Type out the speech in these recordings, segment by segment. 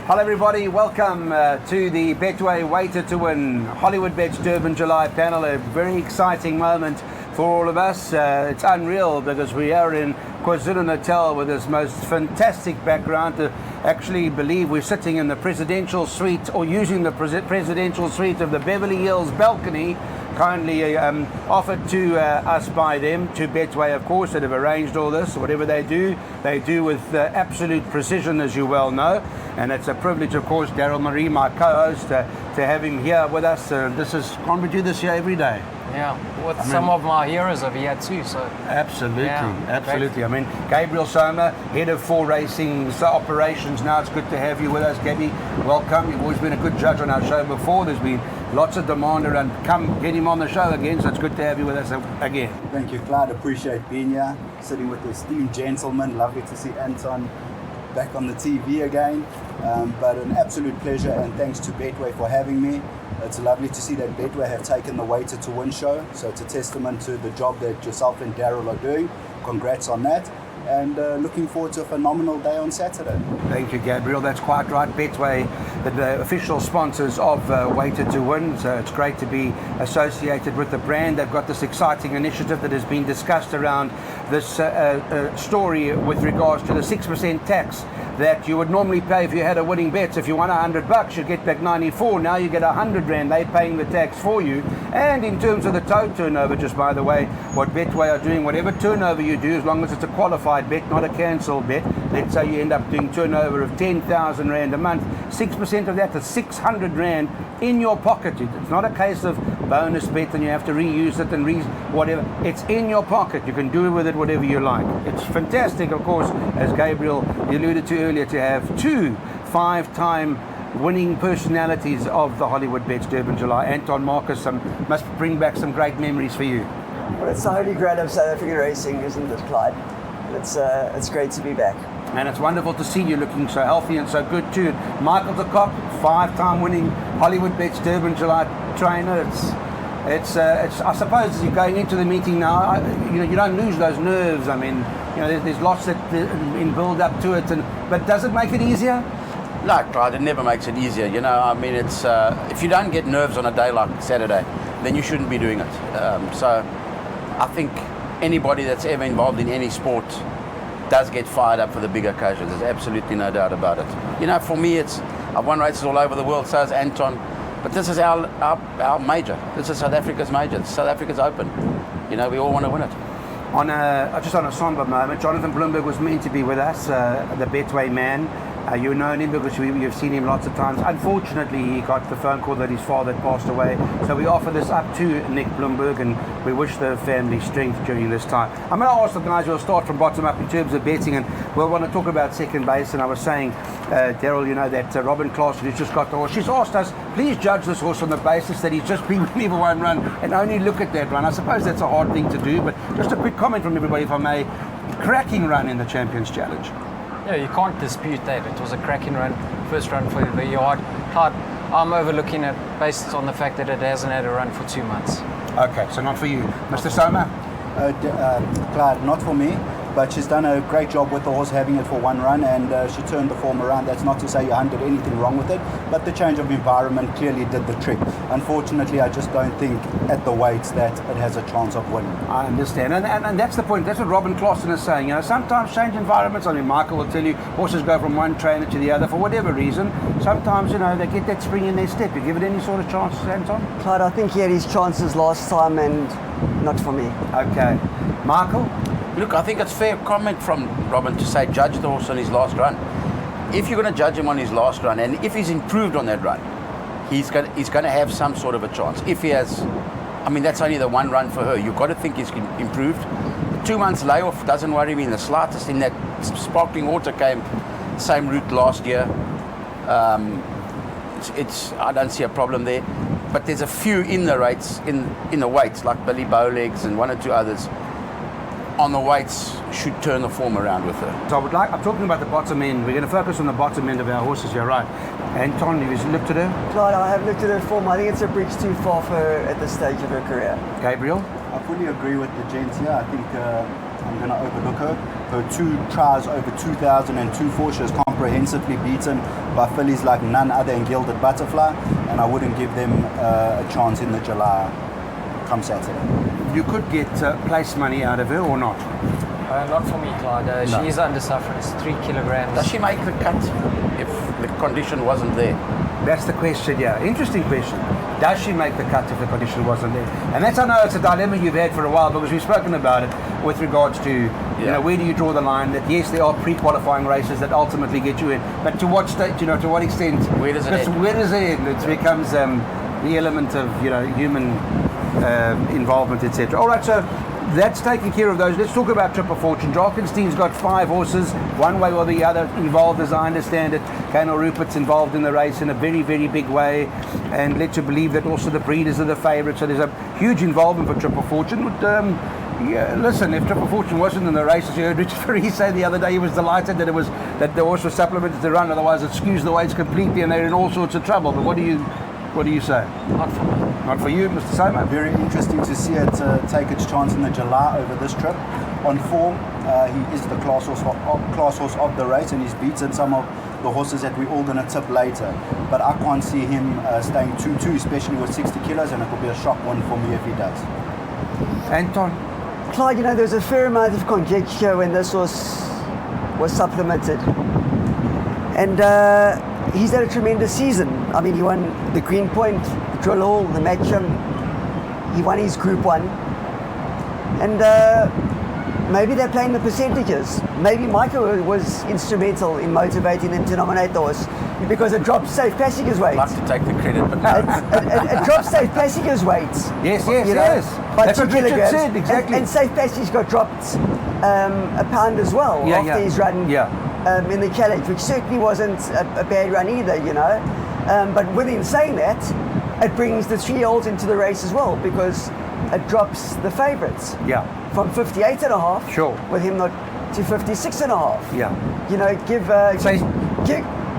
Hello everybody, welcome to the Betway Waiter to Win Hollywoodbets Durban July panel. A very exciting moment for all of us. It's unreal because we are in KwaZulu-Natal with this most fantastic background to actually believe we're sitting in the presidential suite or using the presidential suite of the Beverly Hills balcony, kindly offered to us by them, to Betway of course, that have arranged all this. Whatever they do with absolute precision, as you well know. And it's a privilege, of course, Daryl Marie, my co-host, to have him here with us. This is, can't we do this here every day? Yeah, with some of my heroes over here too. So absolutely, yeah, absolutely. Great. I mean, Gabriel Soma, head of 4 Racing operations. Now it's good to have you with us, Gabby. Welcome. You've always been a good judge on our show before. There's been lots of demand around. Come get him on the show again. So it's good to have you with us again. Thank you, Clyde. Appreciate being here, sitting with the esteemed gentleman. Lovely to see Anton back on the TV again. But an absolute pleasure, and thanks to Betway for having me. It's lovely to see that Betway have taken the Waiter to Win show, so it's a testament to the job that yourself and Daryl are doing. Congrats on that, and looking forward to a phenomenal day on Saturday. Thank you, Gabriel. That's quite right. Betway, the official sponsors of Waiter to Win, so it's great to be associated with the brand. They've got this exciting initiative that has been discussed around this story with regards to the 6% tax that you would normally pay if you had a winning bet. So if you won $100, you'd get back 94. Now you get 100 Rand. They're paying the tax for you. And in terms of the total turnover, just by the way, what Betway are doing, whatever turnover you do, as long as it's a qualified bet, not a cancelled bet, let's say you end up doing turnover of 10,000 Rand a month, 6% of that is 600 Rand in your pocket. It's not a case of bonus bet and you have to reuse it and whatever. It's in your pocket. You can do with it whatever you like. It's fantastic, of course, as Gabriel alluded to earlier, to have 2 5-time winning personalities of the Hollywoodbets Durban July. Anton, Marcus, must bring back some great memories for you. Well, it's the holy grail of South African racing, isn't it, Clyde? It's great to be back. And it's wonderful to see you looking so healthy and so good too. Michael de Kock, 5-time winning Hollywoodbets Durban July trainer. It's I suppose as you're going into the meeting now, you don't lose those nerves. I mean, there's lots that in build up to it, but does it make it easier? No, Clyde, it never makes it easier. I mean, it's if you don't get nerves on a day like Saturday, then you shouldn't be doing it. So I think anybody that's ever involved in any sport does get fired up for the big occasions. There's absolutely no doubt about it. For me, I've won races all over the world, so has Anton. But this is our major. This is South Africa's major. South Africa's Open. We all want to win it. Just on a somber moment, Jonathan Bloomberg was meant to be with us, the Betway man. You know him because you've seen him lots of times. Unfortunately, he got the phone call that his father had passed away. So we offer this up to Nick Bloomberg, and we wish the family strength during this time. I'm going to ask the guys, we'll start from bottom up in terms of betting, and we'll want to talk about second base. And I was saying, Daryl, that Robin Clarkson, who's just got the horse, she's asked us, please judge this horse on the basis that he's just been leave one run and only look at that run. I suppose that's a hard thing to do, but just a quick comment from everybody, if I may. Cracking run in the Champions Challenge. yeah, you can't dispute that. It was a cracking run, first run for the yard. Clyde, I'm overlooking it based on the fact that it hasn't had a run for 2 months. Okay, so not for you. Mr. Soma? Clyde, not for me, but she's done a great job with the horse, having it for 1 run, and she turned the form around. That's not to say you did anything wrong with it, but the change of environment clearly did the trick. Unfortunately, I just don't think at the weights that it has a chance of winning. I understand, and that's the point. That's what Robin Clarkson is saying. Sometimes change environments. I mean, Michael will tell you horses go from one trainer to the other for whatever reason. Sometimes, they get that spring in their step. You give it any sort of chance, Anton? Clyde, I think he had his chances last time, and not for me. Okay. Michael? Look, I think it's fair comment from Robin to say judge the horse on his last run. If you're going to judge him on his last run, and if he's improved on that run, he's going to have some sort of a chance. If he has, that's only the 1 run for her. You've got to think he's improved. 2 months layoff doesn't worry me in the slightest. In that Sparkling Water came same route last year. I don't see a problem there. But there's a few in the rates, in the weights, like Billy Bowlegs and 1 or 2 others, on the weights should turn the form around with her. So I'm talking about the bottom end. We're going to focus on the bottom end of our horses, you're right. Anton, have you looked at her? Clyde, I have looked at her form. I think it's a bridge too far for her at this stage of her career. Gabriel? I fully agree with the gents here. I think I'm going to overlook her. Her 2 tries over 2000 and 2 4, she has comprehensively beaten by fillies like none other than Gilded Butterfly, and I wouldn't give them a chance in the July come Saturday. You could get place money out of her or not? Not for me, Clyde. No. She is under sufferance, 3 kilograms. Does she make the cut if the condition wasn't there? That's the question, yeah. Interesting question. Does she make the cut if the condition wasn't there? And that's, I know it's a dilemma you've had for a while, because we've spoken about it with regards to, you know, where do you draw the line? That yes, there are pre-qualifying races that ultimately get you in, but to what stage, you know, to what extent? Where does it end? Where does it end? It becomes the element of, you know, human involvement, etc. All right, so that's taking care of those. Let's talk about Triple Fortune. Drakenstein's got 5 horses, one way or the other involved, as I understand it. Colonel Rupert's involved in the race in a very, very big way, and led to believe that also the breeders are the favourites. So there's a huge involvement for Triple Fortune. Yeah, listen, if Triple Fortune wasn't in the race, as you heard Richard Ferry say the other day, he was delighted that the horse was supplemented to run. Otherwise, it skews the weights completely, and they're in all sorts of trouble. But what do you say? Not for me. Not for you, Mr. Soma? Very interesting to see it take its chance in the July over this trip. On form, he is the class horse of the race, and he's beaten some of the horses that we're all going to tip later. But I can't see him staying 2-2, especially with 60 kilos, and it will be a shock one for me if he does. Anton? Clyde, you know, there's a fair amount of conjecture when this horse was supplemented. And he's had a tremendous season. I mean, he won the Green Point, the Drill Hall, the Matcham. He won his Group 1. And maybe they're playing the percentages. Maybe Michael was instrumental in motivating them to nominate the horse, because it dropped Safe Passage's weight. I'd like to take the credit, but no. It dropped Safe Passage's weight. Yes, you know, yes. by That's 2 what Richard kilograms. said, exactly. And Safe Passage got dropped a pound as well after his run in the challenge, which certainly wasn't a bad run either, you know. But within saying that, it brings the 3-year-olds into the race as well, because it drops the favourites from 58.5 with him not to 56.5. Yeah. You know,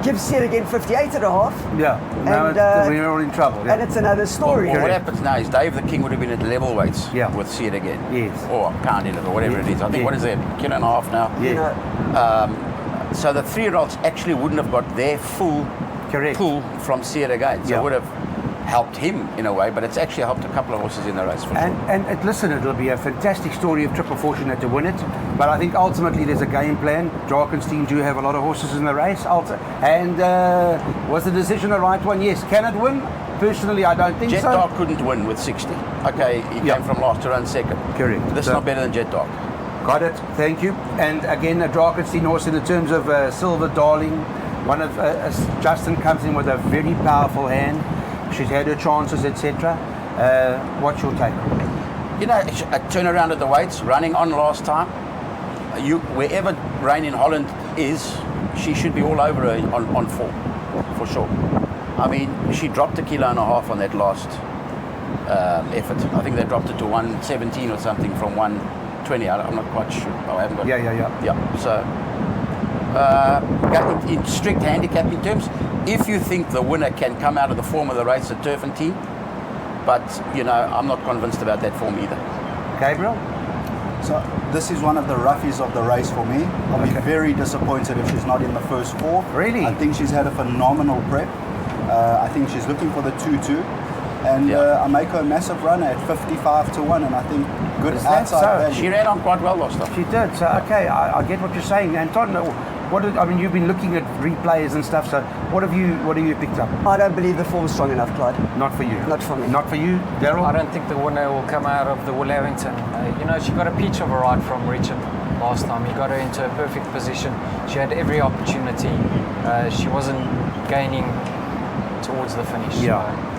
give Sid again 58.5. Yeah. And we're all in trouble. Yeah. And it's another story. Well, what happens now is Dave the King would have been at level weights with Seed again. Yes. Or a pound in it, or whatever it is. I think, what is that, 1.5 kilos now? Yeah. You know, So the 3-year-olds actually wouldn't have got their full pull from Seed again. So it would have helped him in a way, but it's actually helped a couple of horses in the race for sure. And listen, it'll be a fantastic story if Triple Fortune had to win it, but I think ultimately there's a game plan. Drakenstein do have a lot of horses in the race, and was the decision the right one? Yes. Can it win? Personally, I don't think Jet so. Dog couldn't win with 60. Okay, he came from last to run second. Correct. This is not better than Jet Dog. Got it, thank you. And again, a Drakenstein horse in the terms of Silver Darling, one of Justin comes in with a very powerful hand. She's had her chances, etc. What's your take? You know, a turnaround at the weights, running on last time. Wherever Rain in Holland is, she should be all over her on form, for sure. I mean, she dropped 1.5 kilos on that last effort. I think they dropped it to 117 or something from 120. I'm not quite sure. Oh, I haven't got. Yeah. So, in strict handicapping terms, if you think the winner can come out of the form of the race at Turfentine, but you know, I'm not convinced about that form either. Gabriel? So this is one of the roughies of the race for me. I'll be very disappointed if she's not in the first 4. Really? I think she's had a phenomenal prep. I think she's looking for the 2-2. And I make her a massive runner at 55-1, and I think good outside value. She ran on quite well last time. She did. So okay, I get what you're saying, Anton. I mean, you've been looking at replays and stuff. So what have you picked up? I don't believe the form's strong enough, Clyde. Not for you. Not for me. Not for you, Daryl. I don't think the winner will come out of the Willhavington. You know, she got a peach of a ride from Richard last time. He got her into a perfect position. She had every opportunity. She wasn't gaining towards the finish. Yeah.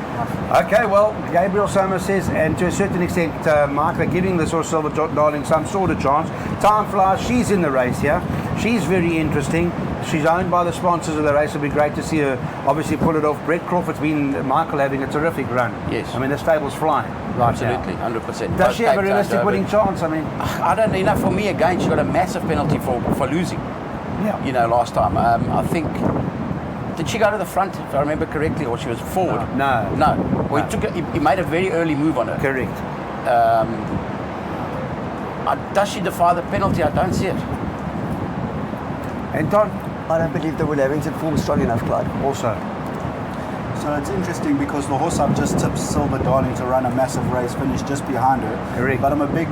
Okay, well, Gabriel Soma says, and to a certain extent, Mark, are giving this horse Silver Darling some sort of chance. Time flies. She's in the race here. She's very interesting. She's owned by the sponsors of the race. It'll be great to see her obviously pull it off. Brett Crawford's been Michael having a terrific run. Yes. I mean, the stable's flying. Right. Absolutely, 100%. Does she have a realistic winning chance? I mean, I don't know. You know, for me, again, she got a massive penalty for losing. Yeah. You know, last time. I think. Did she go to the front, if I remember correctly, or she was forward? No. Well, he made a very early move on her. Correct. Does she defy the penalty? I don't see it. Anton? I don't believe the Will Evington form is strong enough, Clyde. Also. So it's interesting because the horse I've just tipped, Silver Darling, to run a massive race, finished just behind her. Correct. But I'm a big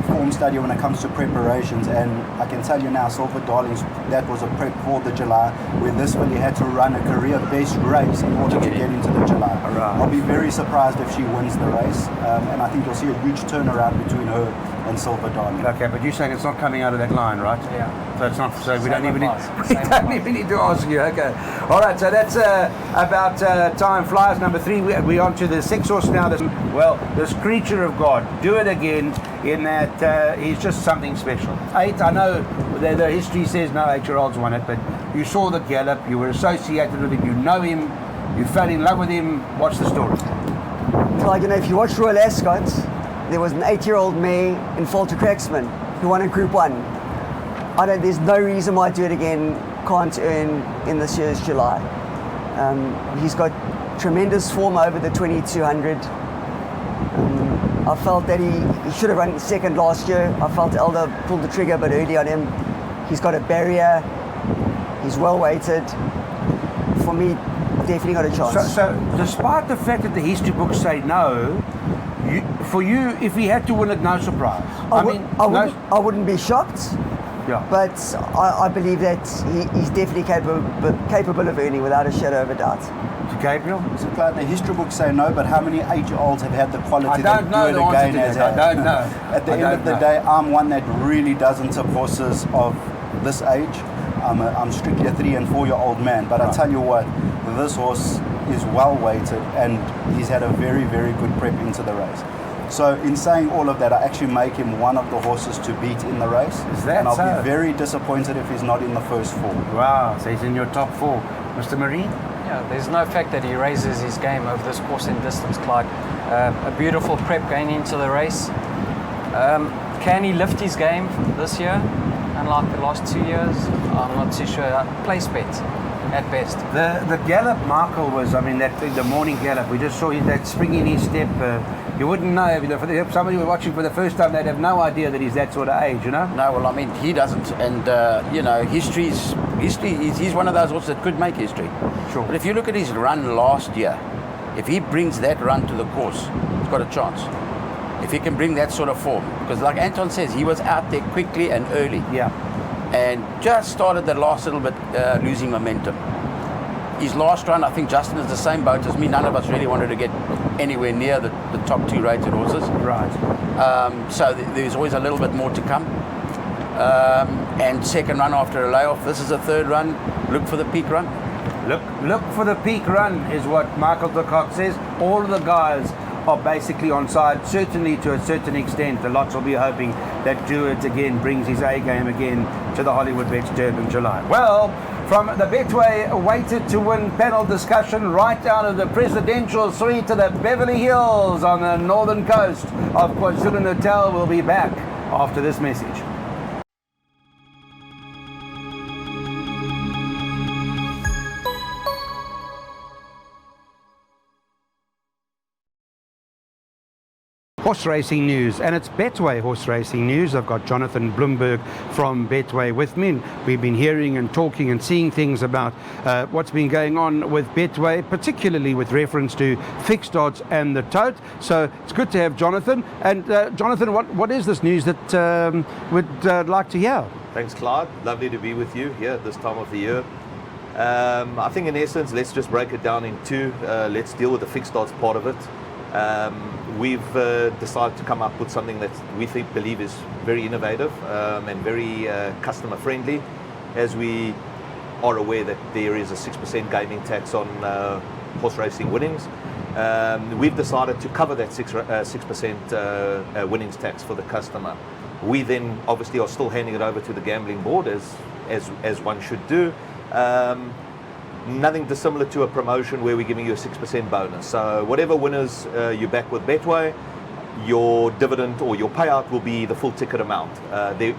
form study when it comes to preparations, and I can tell you now, Silver Darling's, that was a prep for the July, where this filly had to run a career best race in order to get into the July. Right. I'll be very surprised if she wins the race, and I think you'll see a huge turnaround between her and Silver Darling. Okay, but you're saying it's not coming out of that line, right? Yeah. So it's not. So we Same don't even advice. we Same don't advice. even need to ask you. Okay. All right. So that's about time flies. Number 3. We're on to the 6 horse now. This creature of God. Do it again. In that he's just something special. 8. I know the history says no 8-year-olds won it, but you saw the gallop. You were associated with him. You know him. You fell in love with him. What's the story? Like, if you watch Royal Ascot, there was an 8-year-old mare in Falter Cracksman who won in Group 1. There's no reason why Do It Again can't earn in this year's July. He's got tremendous form over the 2200. I felt that he should have run second last year. I felt Elder pulled the trigger a bit early on him. He's got a barrier. He's well weighted. For me, definitely got a chance. So despite the fact that the history books say no, for you, if he had to win it, no surprise. I wouldn't be shocked. Yeah. But I believe that he's definitely capable of earning without a shadow of a doubt. To Gabriel? So Clyde, the history books say no, but how many 8-year-olds have had the quality I don't know to do the it again? answer to that. I don't know. At the end of the day, I'm one that really doesn't tip horses of this age. I'm strictly a 3 and 4-year-old man, but I tell you what, this horse is well weighted and he's had a very, very good prep into the race. So in saying all of that, I actually make him one of the horses to beat in the race. Is that and I'll so? be very disappointed if he's not in the first 4. Wow, so he's in your top 4. Mr. Marine? Yeah, there's no fact that he raises his game over this course and distance, Clyde. A beautiful prep going into the race. Can he lift his game this year? Unlike the last 2 years, I'm not too sure. Place bet at best. The gallop, Michael, was, the morning gallop, we just saw that spring in his step. You wouldn't know, if somebody were watching for the first time, they'd have no idea that he's that sort of age, No, well, he doesn't. And, history, he's one of those horses that could make history. Sure. But if you look at his run last year, if he brings that run to the course, he's got a chance. If he can bring that sort of form. Because like Anton says, he was out there quickly and early. Yeah. And just started the last little bit losing momentum. His last run, I think Justin is the same boat as me. None of us really wanted to get anywhere near the top 2 rated horses. Right. So there's always a little bit more to come. And second run after a layoff. This is a 3rd run. Look for the peak run. Look for the peak run is what Michael de Kock says. All of the guys are basically on side, certainly to a certain extent. The lots will be hoping that Do It Again brings his A game again to the Hollywoodbets Durban July. Well, from the Betway weighted to win panel discussion right down to the presidential suite to the Beverly Hills on the northern coast of KwaZulu-Natal, we'll be back after this message. Horse racing news, and it's Betway horse racing news. I've got Jonathan Bloomberg from Betway with me. We've been hearing and talking and seeing things about what's been going on with Betway, particularly with reference to fixed odds and the tote. So it's good to have Jonathan. And Jonathan, what is this news that we'd like to hear? Thanks, Clyde. Lovely to be with you here at this time of the year. I think in essence, let's just break it down in 2. Let's deal with the fixed odds part of it. We've decided to come up with something that we believe is very innovative and very customer friendly, as we are aware that there is a 6% gaming tax on horse racing winnings. We've decided to cover that 6% winnings tax for the customer. We then obviously are still handing it over to the gambling board as one should do. Nothing dissimilar to a promotion where we're giving you a 6% bonus. So whatever winners you back with Betway, your dividend or your payout will be the full ticket amount.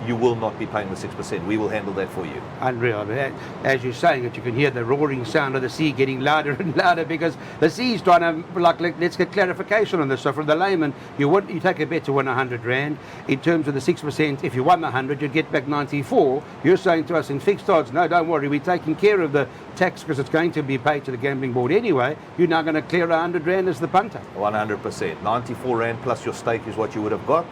You will not be paying the 6%. We will handle that for you. Unreal. I mean, as you're saying it, you can hear the roaring sound of the sea getting louder and louder because the sea's trying to, let's get clarification on this. So from the layman, you take a bet to win 100 Rand. In terms of the 6%, if you won the 100, you'd get back 94. You're saying to us in fixed odds, no, don't worry, we're taking care of the tax because it's going to be paid to the gambling board anyway. You're now going to clear 100 Rand as the punter. 100%. 94 Rand plus your stake is what you would have got.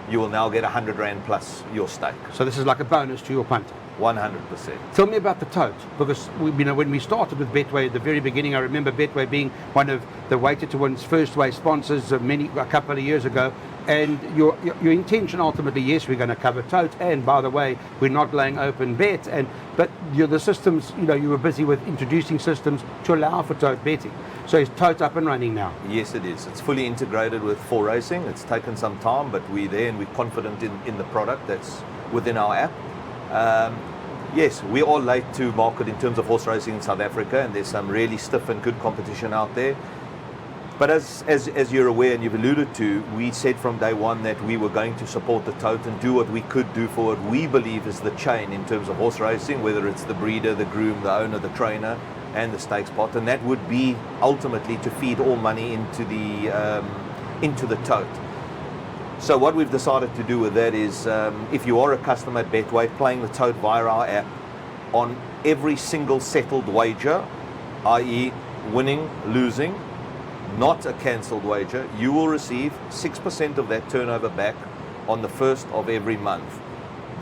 You will now get 100 Rand plus your stake. So this is like a bonus to your punter. 100%. Tell me about the tote, because when we started with Betway at the very beginning, I remember Betway being one of the Weighted to Win's first way sponsors a couple of years ago. And your intention ultimately, yes, we're going to cover tote, and by the way, we're not laying open bet. But the systems, you were busy with introducing systems to allow for tote betting. So is tote up and running now? Yes, it is. It's fully integrated with 4 Racing. It's taken some time, but we're there and we're confident in the product that's within our app. Yes, we are late to market in terms of horse racing in South Africa, and there's some really stiff and good competition out there. But as you're aware and you've alluded to, we said from day one that we were going to support the tote and do what we could do for what we believe is the chain in terms of horse racing, whether it's the breeder, the groom, the owner, the trainer, and the stakes pot. And that would be ultimately to feed all money into the tote. So what we've decided to do with that is, if you are a customer at Betway playing the tote via our app, on every single settled wager, i.e. winning, losing, not a cancelled wager, you will receive 6% of that turnover back on the 1st of every month.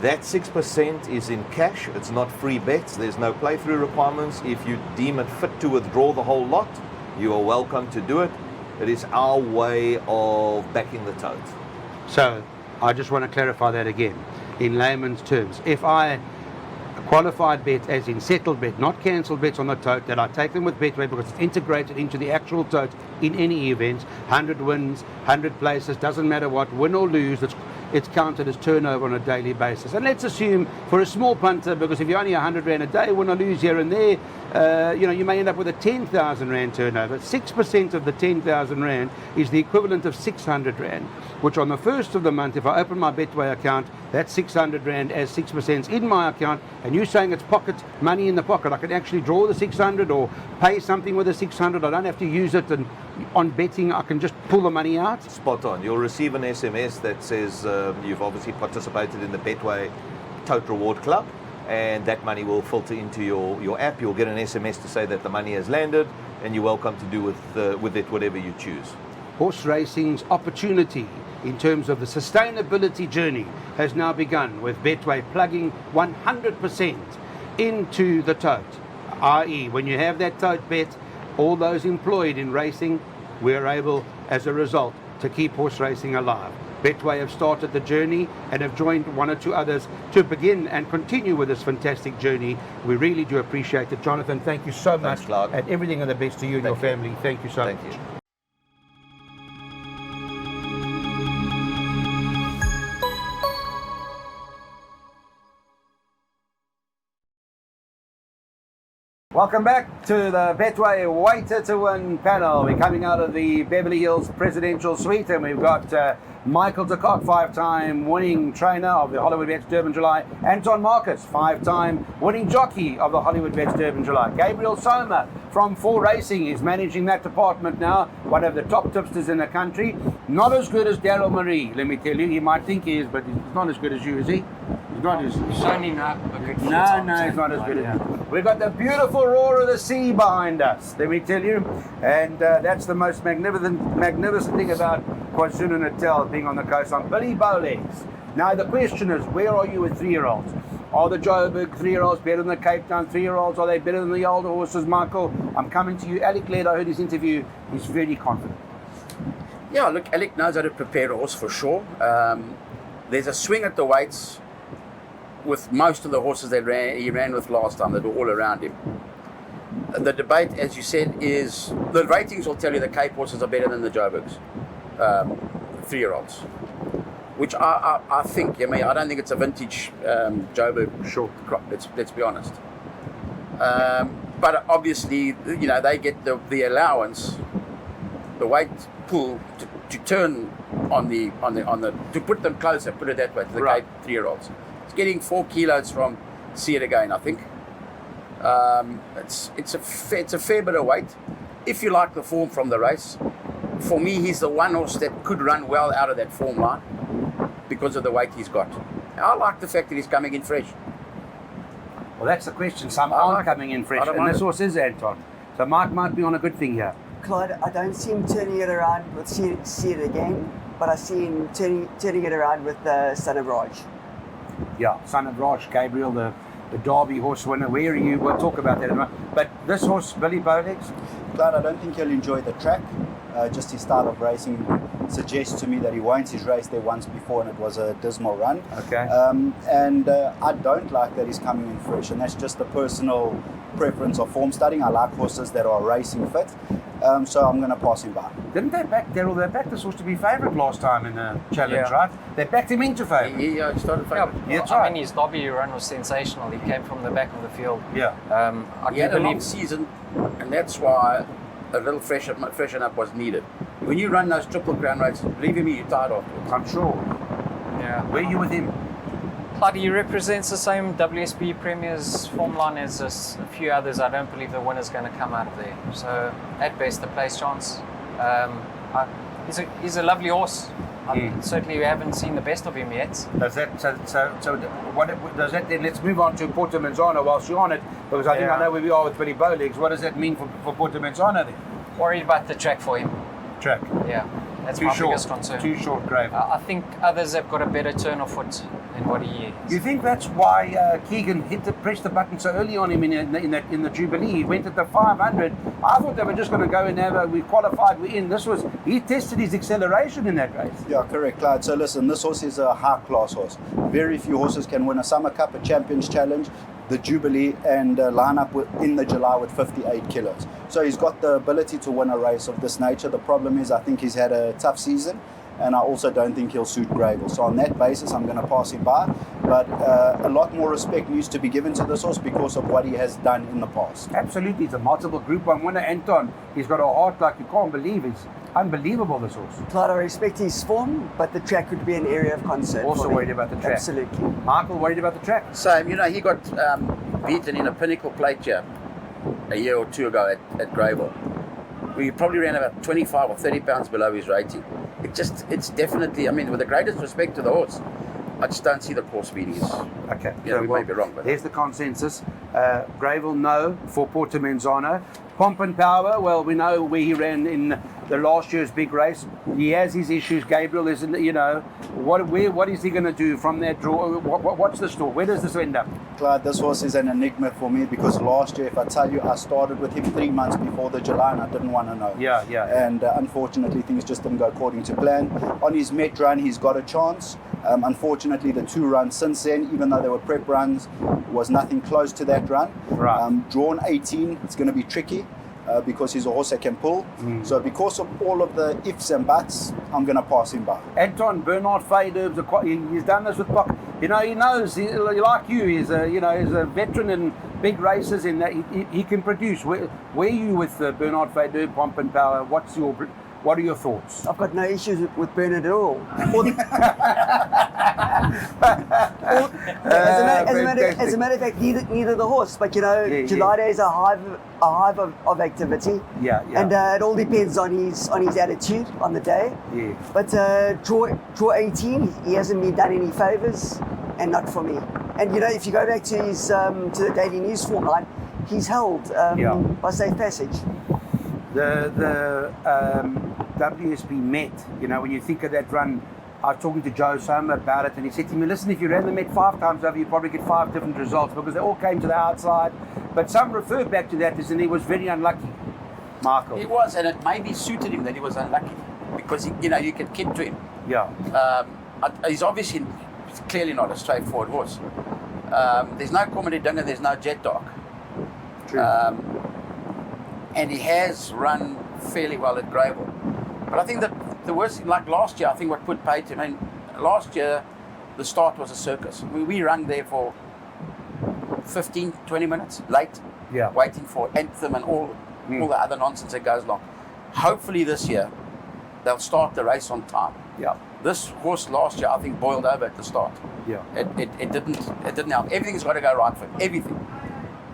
That 6% is in cash. It's not free bets. There's no playthrough requirements. If you deem it fit to withdraw the whole lot, you are welcome to do it. It is our way of backing the tote. So I just want to clarify that again in layman's terms. If I qualified bet, as in settled bet, not cancelled bets on the tote, that I take them with Betway because it's integrated into the actual tote in any event, 100 wins, 100 places, doesn't matter what, win or lose, it's counted as turnover on a daily basis. And let's assume for a small punter, because if you're only 100 Rand a day, win or lose here and there, you may end up with a 10,000 Rand turnover. 6% of the 10,000 Rand is the equivalent of 600 Rand, which on the 1st of the month, if I open my Betway account, that's 600 Rand as 6% in my account, and you're saying it's pocket money in the pocket. I can actually draw the 600 or pay something with the 600. I don't have to use it, and on betting I can just pull the money out. Spot on. You'll receive an SMS that says you've obviously participated in the Betway Tote Reward Club, and that money will filter into your app. You'll get an SMS to say that the money has landed, and you're welcome to do with it whatever you choose. Horse racing's opportunity in terms of the sustainability journey has now begun, with Betway plugging 100% into the tote, i.e. when you have that tote bet, all those employed in racing, we're able as a result to keep horse racing alive. Betway have started the journey and have joined one or two others to begin and continue with this fantastic journey. We really do appreciate it. Jonathan, thank you so much. Thanks, Clark. And everything of the best to you and your family. Thank you so much. Thank you. Welcome back to the Betway Weighted to Win panel. We're coming out of the Beverly Hills Presidential Suite, and we've got Michael de Kock, 5-time winning trainer of the Hollywoodbets Durban July. Anton Marcus, 5-time winning jockey of the Hollywoodbets Durban July. Gabriel Soma from 4 Racing is managing that department now, one of the top tipsters in the country. Not as good as Daryl Marie, let me tell you. He might think he is, but he's not as good as you, is he? He's not as He's only not a good few No, times, he's not as good yeah. as you. We've got the beautiful roar of the sea behind us, let me tell you. And that's the most magnificent thing about KwaZulu-Natal being on the coast. I'm Billy Bowlegs. Now the question is, where are you with 3-year-olds? Are the Joburg 3-year-olds better than the Cape Town 3-year-olds? Are they better than the older horses, Michael? I'm coming to you. Alec Led, I heard his interview. He's very confident. Yeah, look, Alec knows how to prepare a horse for sure. There's a swing at the weights with most of the horses that he ran with last time. They were all around him. The debate, as you said, is the ratings will tell you the Cape horses are better than the Joburgs, 3-year-olds. Which I think, I don't think it's a vintage Joburg short crop, let's be honest. But obviously, they get the allowance. The weight pull to turn on the to put them closer, put it that way, to the Right. Cape 3-year-olds. It's getting 4 kilos from See It Again, I think. It's a fair bit of weight. If you like the form from the race, for me, he's the one horse that could run well out of that form line because of the weight he's got. I like the fact that he's coming in fresh. Well, that's the question. Some I aren't like coming in it. fresh, I don't and mind this it. horse is Anton. So Mike might be on a good thing here. Clyde, I don't see him turning it around with See It Again, but I see him turning it around with Son of Raj. Yeah, Son of Raj, Gabriel, the Derby horse winner. Where are you? We'll talk about that in a moment. But this horse, Billy Bowlegs, Clyde, I don't think he'll enjoy the track. Just his style of racing suggests to me that he won't. He's raced there once before and it was a dismal run. Okay. And I don't like that he's coming in fresh, and that's just a personal preference of form studying. I like horses that are racing fit, so I'm going to pass him by. didn't they back Daryl? They backed this horse to be favourite last time in the challenge, Yeah. right? They backed him into favourite. He started Yeah, favourite. Yeah, that's I right. mean, his Derby run was sensational. He came from the back of the field. Yeah. I He do had a long believe season, and that's why a little freshen up was needed. When you run those Triple Crown races, believe me, you're tired afterwards. I'm sure. Yeah. Where are you with him? Clyde, he represents the same WSB Premier's form line as a few others. I don't believe the winner's going to come out of there. So, at best, a place chance. He's a lovely horse. Certainly, we haven't seen the best of him yet. Does that so what does that then? Let's move on to Porto Manzano whilst you're on it, because I think I know where we are with Billy Bowlegs. What does that mean for Porto Manzano then? Worried about the track for him. Track. Yeah, that's Too my short. biggest concern. Too short, Grave. I think others have got a better turn of foot than what he is. You think that's why Keegan pressed the button so early on him in the Jubilee? He went at the 500. I thought they were just going to go and have we qualified, we're in. He tested his acceleration in that race. Yeah, correct, Clyde. So listen, this horse is a high-class horse. Very few horses can win a Summer Cup, a Champions Challenge, the Jubilee, and line up in the July with 58 kilos. So he's got the ability to win a race of this nature. The problem is I think he's had a tough season, and I also don't think he'll suit Gabriel. So on that basis, I'm going to pass him by. But a lot more respect needs to be given to this horse because of what he has done in the past. Absolutely, he's a multiple Group 1 winner. Anton, he's got a heart like you can't believe. It's unbelievable, this horse. Clyde, I respect his form, but the track would be an area of concern. Also for me. worried about the track. Absolutely. Michael, worried about the track? Same, he got beaten in a Pinnacle Plate here a year or two ago at Gabriel. We probably ran about 25 or 30 pounds below his rating. It's definitely, with the greatest respect to the horse, I just don't see the course speed. Okay. We may be wrong. But There's the consensus. Gabriel, no for Porto Manzano. Pomp and Power, well, we know where he ran in the last year's big race. He has his issues. Gabriel is, what is he going to do from that draw? What's the story? Where does this end up? Clyde, this horse is an enigma for me because last year, if I tell you, I started with him 3 months before the July and I didn't want to know. Yeah. And unfortunately, things just didn't go according to plan. On his Met run, he's got a chance. Unfortunately, the 2 runs since then, even though they were prep runs, was nothing close to that run. Right. Drawn 18, it's going to be tricky because he's a horse that can pull. So because of all of the ifs and buts, I'm going to pass him by. Anton, Bernard Fayderb's he's done this with Kock. He knows, like you, he's a veteran in big races in that he can produce. Where are you with Bernard Fayderb, Pomp and Power? What are your thoughts? I've got no issues with Bernard at all. As a matter of fact, neither the horse, but July Day is a hive of activity. Yeah. And it all depends on his attitude on the day. Yeah. But draw 18, he hasn't been done any favours, and not for me. And if you go back to his to the Daily News form line, he's held by safe passage. The WSB Met, when you think of that run, I was talking to Joe Soma about it, and he said to me, listen, if you ran the Met 5 times over, you probably get 5 different results because they all came to the outside. But some refer back to that as and he was very unlucky, Michael. he was, and it maybe suited him that he was unlucky because, you could kid to him. Yeah. He's obviously clearly not a straightforward horse. There's no comedy dinner, there's no jet dog. True. And he has run fairly well at Gabriel. But I think that the worst, like last year, I think what put paid to him, last year the start was a circus. We ran there for 15, 20 minutes late, waiting for anthem and all the other nonsense that goes along. Hopefully this year they'll start the race on time. Yeah. This horse last year, I think, boiled over at the start. Yeah. It didn't help. Everything's got to go right for him. Everything.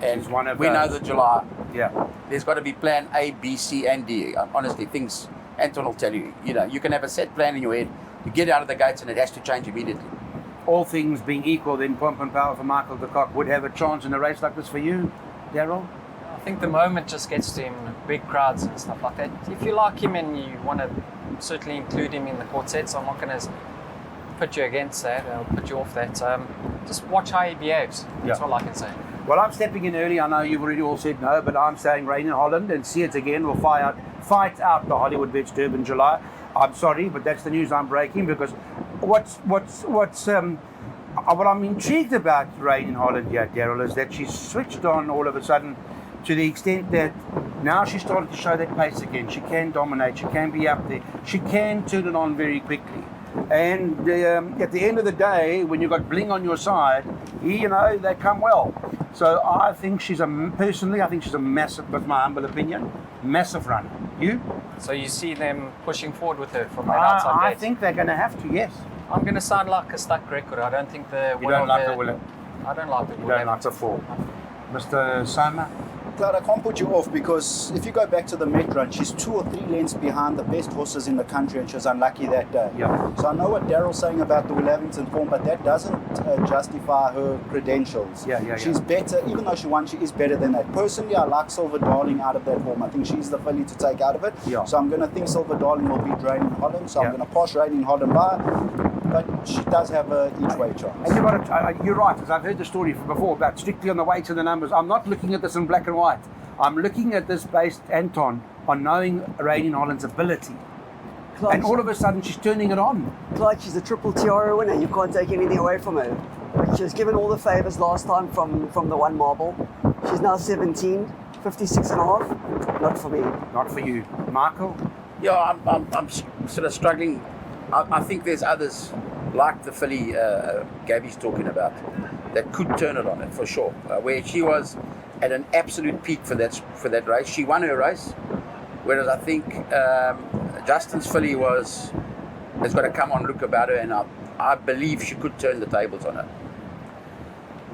And one of we know that July. Yeah. There's got to be plan A, B, C, and D. Honestly, things Anton will tell you. You know, you can have a set plan in your head. You get out of the gates, and it has to change immediately. All things being equal, then Pomp and Power for Michael de Kock would have a chance in a race like this for you, Daryl? I think the moment just gets to him, big crowds and stuff like that. If you like him and you want to certainly include him in the quartet, so I'm not going to put you against that or put you off that. Just watch how he behaves. That's all I can say. Well, I'm stepping in early. I know you've already all said no, but I'm saying Rain in Holland and See It Again will fight out the Hollywoodbets Durban July. I'm sorry, but that's the news I'm breaking, because what I'm intrigued about Rain in Holland here, Daryl, is that she's switched on all of a sudden, to the extent that now she's started to show that pace again. She can dominate, she can be up there, she can turn it on very quickly. And at the end of the day, when you've got Bling on your side, they come well. So I think she's a massive, with my humble opinion, massive runner. You? So you see them pushing forward with her from that outside gate? I think they're going to have to, yes. I'm going to sound like a stuck record. I don't think the... You don't like the Willet? I don't like the Willet. You don't like the four. Mr. Soma? Cloud, I can't put you off, because if you go back to the Met run, she's 2 or 3 lengths behind the best horses in the country, and she was unlucky that day. Yeah. So I know what Daryl's saying about the Willavington form, but that doesn't justify her credentials. She's better, even though she won, she is better than that. Personally, I like Silver Darling out of that form. I think she's the filly to take out of it. Yeah. So I'm going to think Silver Darling will beat Rain in Holland. So I'm going to pass Rain in Holland by. But she does have a each way chance. And you're right, as I've heard the story from before about strictly on the weights and the numbers. I'm not looking at this in black and white. I'm looking at this based, Anton, on knowing Rain in Holland's ability. Clark, and all of a sudden she's turning it on. Clark, she's a triple tiara winner. You can't take anything away from her. She was given all the favours last time from the one marble. She's now 17, 56 and a half. Not for me. Not for you. Michael? Yeah, I'm sort of struggling. I think there's others like the filly Gabby's talking about that could turn it on it for sure. Where she was at an absolute peak for that race, she won her race. Whereas I think Justin's filly has got a come on look about her, and I believe she could turn the tables on her.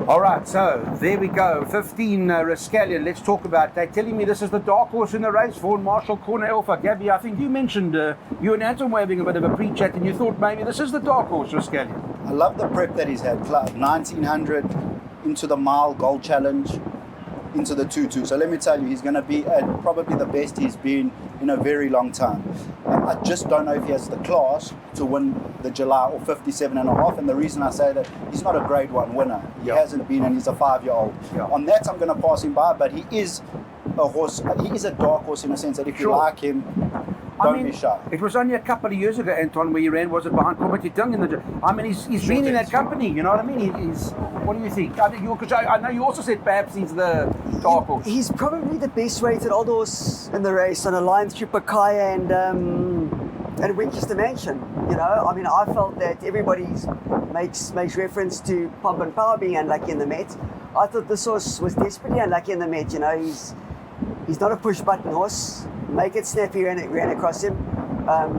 All right, so there we go. 15 Rascallion. Let's talk about. They're telling me this is the dark horse in the race. Vaughan Marshall, Corner Alpha. Gabby, I think you mentioned you and Anton were having a bit of a pre-chat, and you thought maybe this is the dark horse Rascallion. I love the prep that he's had. 1900 into the mile gold challenge, into the 2-2. So let me tell you, he's going to be at probably the best he's been in a very long time. I just don't know if he has the class to win the July or 57 and a half. And the reason I say that, he's not a grade 1 winner. He hasn't been, and he's a 5-year-old. On that, I'm going to pass him by, but he is a horse. He is a dark horse in a sense that if you like him, don't be shy. It was only a couple of years ago, Anton, where he ran, was it behind Comedy Tung in the... I mean, he's been in that company, you know what I mean? What do you think? I know you also said perhaps he's the dark horse. He's probably the best rated old horse in the race, on a line through Pakaya and Winchester Mansion. You know, I mean, I felt that everybody makes reference to Pomp and Power being unlucky in the Met. I thought this horse was desperately unlucky in the Met. You know, he's not a push button horse. Make it snappy, ran across him,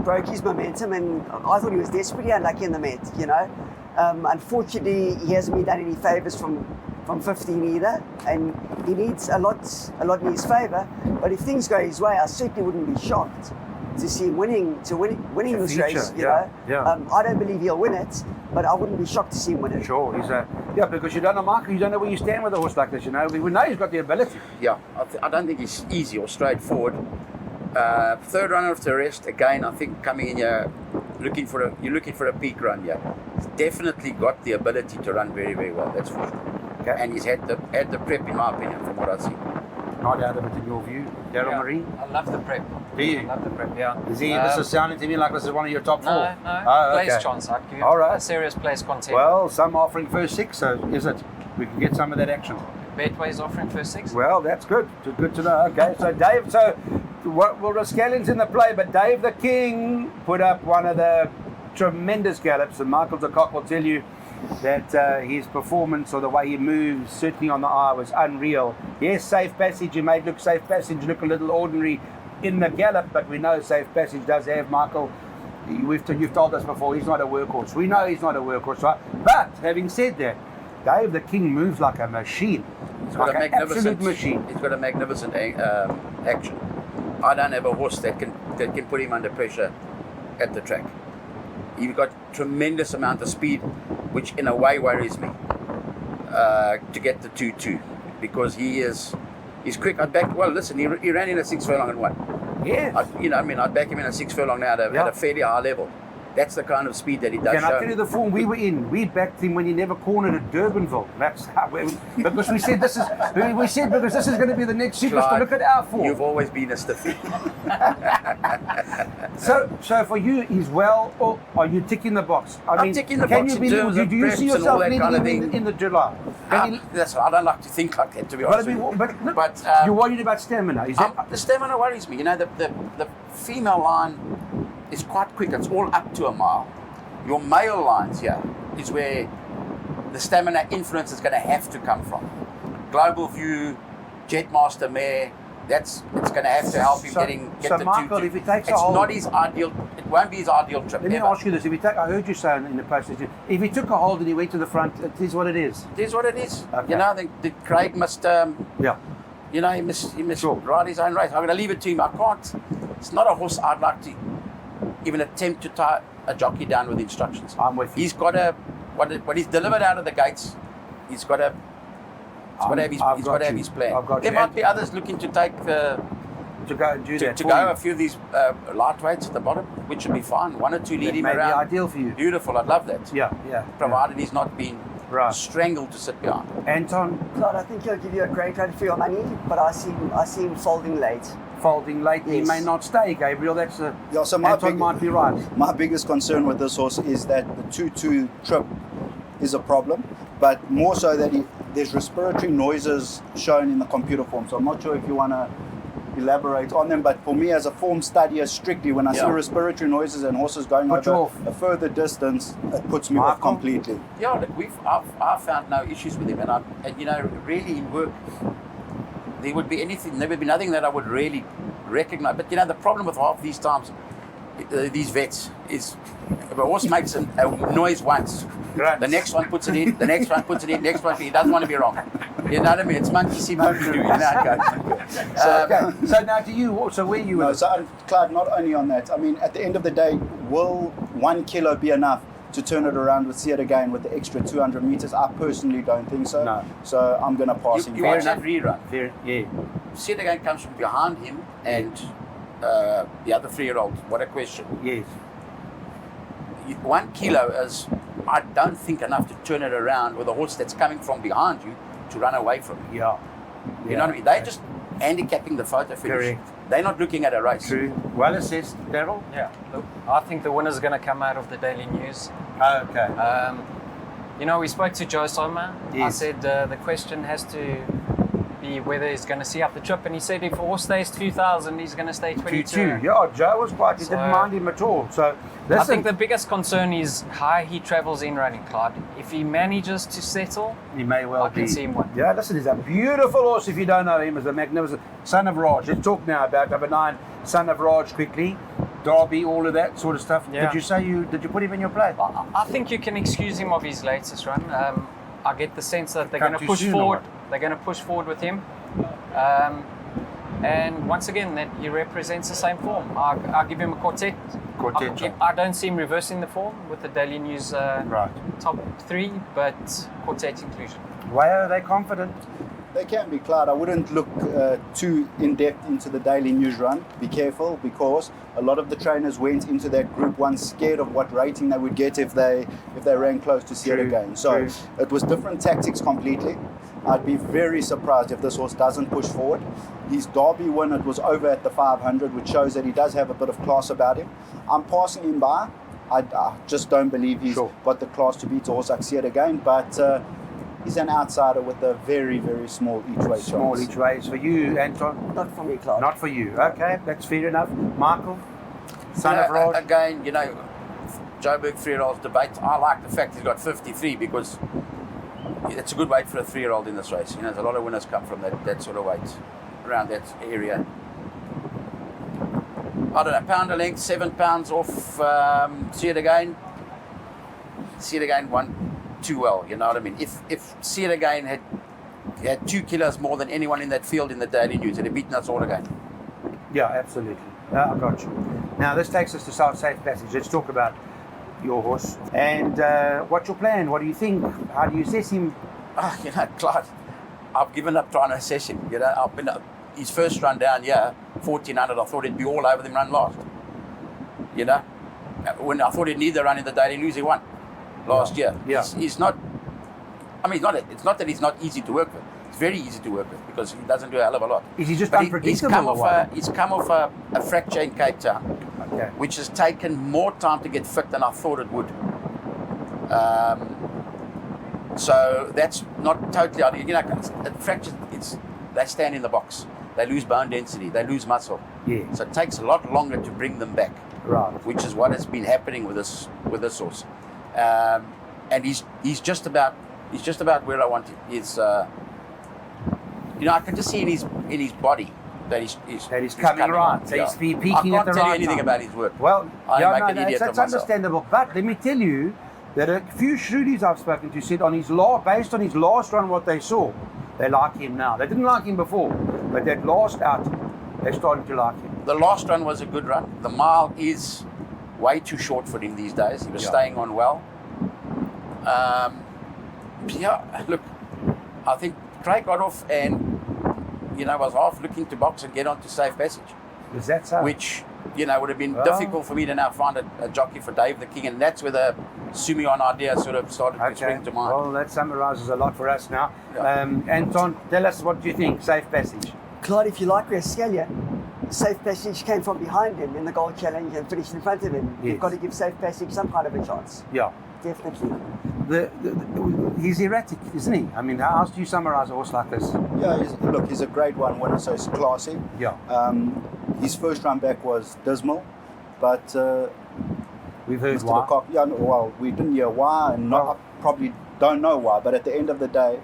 broke his momentum, and I thought he was desperately unlucky in the Met. You know, unfortunately, he hasn't been done any favours from 15 either, and he needs a lot in his favour. But if things go his way, I certainly wouldn't be shocked to see him winning this race. You know, I don't believe he'll win it, but I wouldn't be shocked to see him win it. Sure, because you don't know, Mark, you don't know where you stand with a horse like this. You know, we know he's got the ability. Yeah, I don't think it's easy or straightforward. Third runner of the rest, again, I think coming in here, you're looking for a peak run here. He's definitely got the ability to run very, very well, that's for sure. Okay. And he's had the prep, in my opinion, from what I've seen. Not out of it in your view, Daryl Marie? I love the prep. Do you? I love the prep, yeah. This is sounding to me like this is one of your top 4. No. Place chance. I'd give a serious place contender. Well, some are offering first 6, so is it? We can get some of that action. Betway's offering first 6? Well, that's good. Good to know. Okay, so Dave, Rascallion's in the play, but Dave the King put up one of the tremendous gallops, and Michael de Kock will tell you that his performance or the way he moves, certainly on the eye, was unreal. Yes, safe passage. He made safe passage look a little ordinary. in the gallop, but we know Safe Passage does have Michael. You've told us before, he's not a workhorse. We know he's not a workhorse, right? But having said that, Dave the King moves like a machine. He's got like an absolute machine. He's got a magnificent action. I don't have a horse that can put him under pressure at the track. He's got tremendous amount of speed, which in a way worries me to get the 2-2, because he's quick. Listen, he ran in a 6 furlong and won. Yes. I'd back him in a 6 furlong now at a fairly high level. That's the kind of speed that he does Can show. I tell you the form we were in? We backed him when he never cornered at Durbanville. That's how because we said this is going to be the next superstar. Clyde, Look at our form. You've always been a stiffy. So for you, he's well, or are you ticking the box? I'm ticking the box in terms of do you see preps and all yourself that leading kind of him thing. in the July? I don't like to think like that, to be honest with you. But you're worried about stamina. Is that, the stamina worries me. The female line is quite quick. It's all up to a mile. Your male lines here is where the stamina influence is going to have to come from. Global View, Jetmaster Mare, it's going to have to help him get the Michael, 2-2. if he takes it's a hold, not his ideal. It won't be his ideal trip. Let me ask you this: I heard you say in the process, if he took a hold and he went to the front, it is what it is. It is what it is. Okay. The Craig must. He must ride his own race. I'm going to leave it to him. I can't. It's not a horse I'd like to even attempt to tie a jockey down with instructions. I'm with you. He's got what he's delivered out of the gates. He's got to have his plan. There might be others looking to take the to go and do that. To go a few of these lightweights at the bottom, which would be fine. One or two lead him around. That may be ideal for you. Beautiful. I'd love that. Yeah. Provided he's not been strangled to sit behind. Anton? Claude, I think he'll give you a great rate for your money, but I see him folding late. Yes. He may not stay, Gabriel. That's Anton might be right. My biggest concern with this horse is that the 2-2 trip is a problem, but more so that there's respiratory noises shown in the computer form. So I'm not sure if you want to elaborate on them, but for me as a form studier strictly, when I see respiratory noises and horses going over a further distance, it puts me off completely. Yeah, look, I've found no issues with him, and really in work there would be nothing that I would really recognize. But the problem with half these times, these vets, is if a horse makes a noise once, the next one puts it in, the next one puts it in, next one, he doesn't want to be wrong. You know what I mean? It's monkey see, monkey do. You know how it goes. So now to you, so where you Clyde, not only on that, I mean, at the end of the day, will 1 kilo be enough to turn it around with See It Again with the extra 200 meters? I personally don't think so. No. So I'm going to pass him. You watch that rerun. Yeah. See It Again comes from behind him and the other 3-year-old. What a question. Yes. 1 kilo is, I don't think, enough to turn it around with a horse that's coming from behind you to run away from you. Yeah. You know what I mean? They're just handicapping the photo finish. Correct. They're not looking at a race. True. Well assessed, Daryl? Yeah. Look, I think the winner's going to come out of the Daily News. Okay. We spoke to Joe Soma. Yes. I said the question has to be whether he's going to see up the trip, and he said if a horse stays 2,000, he's going to stay 22. Yeah, Joe was quite, he didn't mind him at all. So I think the biggest concern is how he travels in running, Clyde. If he manages to settle, he may well I can see him win. Yeah, listen, he's a beautiful horse. If you don't know him, he's a magnificent son of Raj. Let's talk now about number 9, son of Raj, quickly. Derby, all of that sort of stuff. Yeah. Did you put him in your play? I think you can excuse him of his latest run. I get the sense that they're Come going to too push soon, forward. or what? They're going to push forward with him. And once again, that he represents the same form. I'll give him a quartet. I don't see him reversing the form with the Daily News top 3, but quartet inclusion. Why are they confident? They can be, Clyde. I wouldn't look too in-depth into the Daily News run. Be careful, because a lot of the trainers went into that Group 1 scared of what rating they would get if they ran close to See It Again. So it was different tactics completely. I'd be very surprised if this horse doesn't push forward. His Derby win, it was over at the 500, which shows that he does have a bit of class about him. I'm passing him by. I just don't believe he's got the class to beat a horse like See It Again, but he's an outsider with a very, very small each way chance. Small each way. For you, Anton? Not for me, Clark. Not for you. Okay, that's fair enough. Michael? Son of Raj? Again, Joburg 3-year-olds debate. I like the fact he's got 53 because it's a good weight for a 3-year-old in this race. There's a lot of winners come from that sort of weight, around that area. I don't know, pound a length, 7 pounds off See It Again. See It Again won too well, you know what I mean? If See It Again had 2 kilos more than anyone in that field in the Daily News, it'd have beaten us all again. Yeah, absolutely. I got you. Now, this takes us to South Safe Passage. Let's talk about your horse. And what's your plan? What do you think? How do you assess him? You know, Clyde, I've given up trying to assess him. You know, I've been his first run down here, 1400, I thought he'd be all over them run last. You know, when I thought he'd need the run in the Daily News, he won last year. Yeah. He's not, I mean, it's not that he's not easy to work with. It's very easy to work with because he doesn't do a hell of a lot. Is he just But unpredictable? he's come off a fracture in Cape Town, Okay. which has taken more time to get fit than I thought it would. So that's not totally ideal. You know, fractures, they stand in the box. They lose bone density. They lose muscle. Yeah. So it takes a lot longer to bring them back. Right. Which is what has been happening with this horse. And he's just about where I want him. He's you know, I can just see in his body that he's coming right. on. So Yeah. he's peaking I at the can't tell you right anything time. about his work. Well, I yeah, make no, an idiot that's of myself. understandable. But let me tell you that a few Shrudies I've spoken to said based on his last run, what they saw, they like him now. They didn't like him before, but that last out, they're starting to like him. The last run was a good run. The mile is way too short for him these days. He was staying on well. Yeah, look, I think Craig got off and, you know, was half looking to box and get onto Safe Passage. Is that so? Which, you know, would have been difficult for me to now find a jockey for Dave the King, and that's where the Sumion idea sort of started to spring to mind. Well, that summarises a lot for us now. Yeah. Anton, tell us, what do you think? Safe Passage. Clyde, if you like Rascalia, Safe Passage came from behind him in the Gold Challenge and finished in front of him. Yes. You've got to give Safe Passage some kind of a chance. Yeah. Definitely. He's erratic, isn't he? I mean, how else do you summarise a horse like this? Yeah, he's a grade 1 winner, so he's classy. Yeah. His first run back was dismal, but We've heard Mr. why. Kock, yeah, well, we didn't hear why, and probably don't know why, but at the end of the day,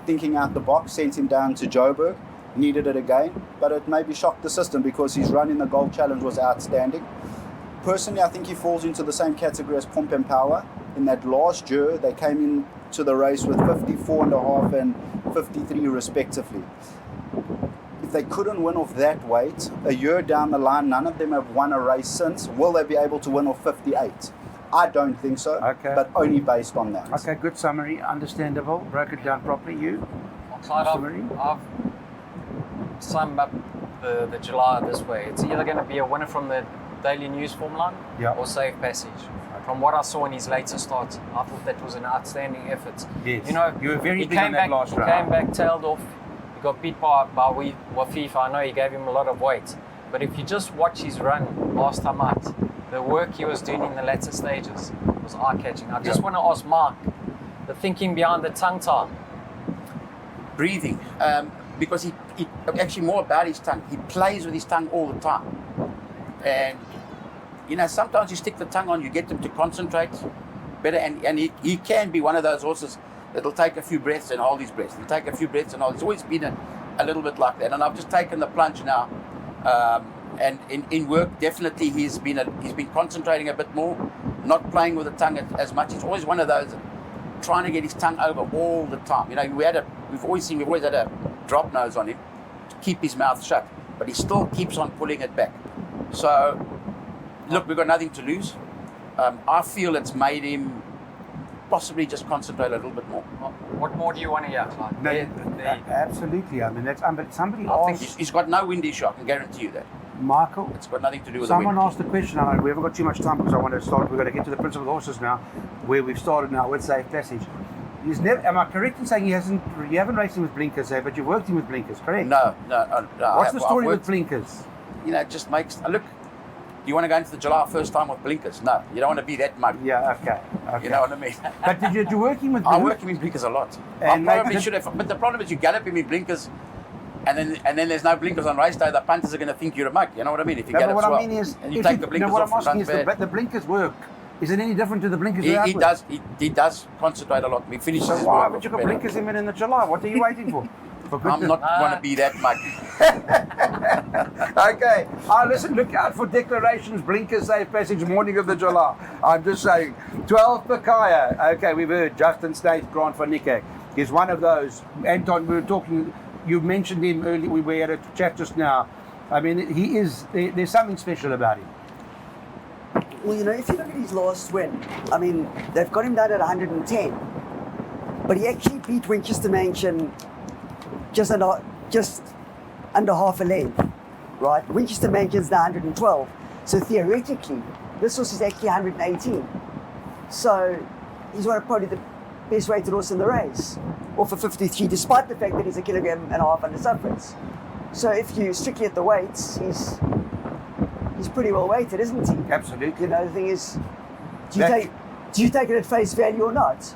thinking out the box, sent him down to Joburg, needed it again, but it maybe shocked the system because his run in the Gold Challenge was outstanding. Personally, I think he falls into the same category as Pomp and Power. In that last year, they came into the race with 54.5 and 53 respectively. If they couldn't win off that weight, a year down the line, none of them have won a race since. Will they be able to win off 58? I don't think so, Okay. but only based on that. Okay, good summary, understandable. Broke it down properly. You? Clyde, Summary? I've summed up the July this way. It's either going to be a winner from the Daily News form line or Safe Passage. From what I saw in his later starts, I thought that was an outstanding effort. Yes. You know, You were very he big on came that back. last He round. came back, tailed off. He got beat by Wafifa. I know he gave him a lot of weight, but if you just watch his run last time out, the work he was doing in the latter stages was eye-catching. I just want to ask Mark, the thinking behind the tongue tie. Breathing, because he actually more about his tongue. He plays with his tongue all the time, and you know, sometimes you stick the tongue on, you get them to concentrate better, and he can be one of those horses that'll take a few breaths and hold his breath. He'll take a few breaths and hold. He's always been a little bit like that, and I've just taken the plunge now. And in work, definitely he's been concentrating a bit more, not playing with the tongue as much. He's always one of those trying to get his tongue over all the time. You know, we've always had a drop nose on him to keep his mouth shut, but he still keeps on pulling it back. So, look, we've got nothing to lose. I feel it's made him possibly just concentrate a little bit more. What more do you want to hear, Clyde? No, absolutely. I mean, that's. But somebody I think asked he's got no wind issue. I can guarantee you that. Michael. It's got nothing to do with Someone the wind. asked the question. I know we haven't got too much time because I want to start. We've got to get to the principal horses now, where we've started now with Safe Passage. He's never. Am I correct in saying you haven't raced him with blinkers, but you've worked him with blinkers, correct? No. What's the story I've with worked- blinkers? You know, it just makes look. Do you want to go into the July first time with blinkers? No, you don't want to be that mug. Yeah. Okay. You know what I mean? But did you work him with I blinkers? work him in blinkers a lot. And I probably like- should have, but the problem is you gallop him in blinkers, and then there's no blinkers on race day. The punters are going to think you're a mug. You know what I mean? If you No, but gallop what I well, mean is, and you if take the blinkers what off, I'm it asking is runs bad. the blinkers work. Is it any different to the blinkers without He work? does. He does concentrate a lot. He finishes So his why work would you off got better. blinkers in the July? What are you waiting for? I'm not want to be that much. Okay. Listen, look out for declarations, blinkers, safe passage, morning of the July. I'm just saying. 12 Pakaya. Okay, we've heard Justin State, Grant van Niekerk. He's one of those. Anton, we were talking, you mentioned him earlier, we had a chat just now. I mean, he is, there's something special about him. Well, you know, if you look at his last win, I mean, they've got him down at 110, but he actually beat Winchester Mansion just under half a length, right? Winchester Mansion's now 112, so theoretically, this horse is actually 118. So he's probably the best weighted horse in the race, or for 53, despite the fact that he's 1.5 kilograms under sufferance. So if you strictly at the weights, he's pretty well weighted, isn't he? Absolutely. You know, the thing is, do you take it at face value or not?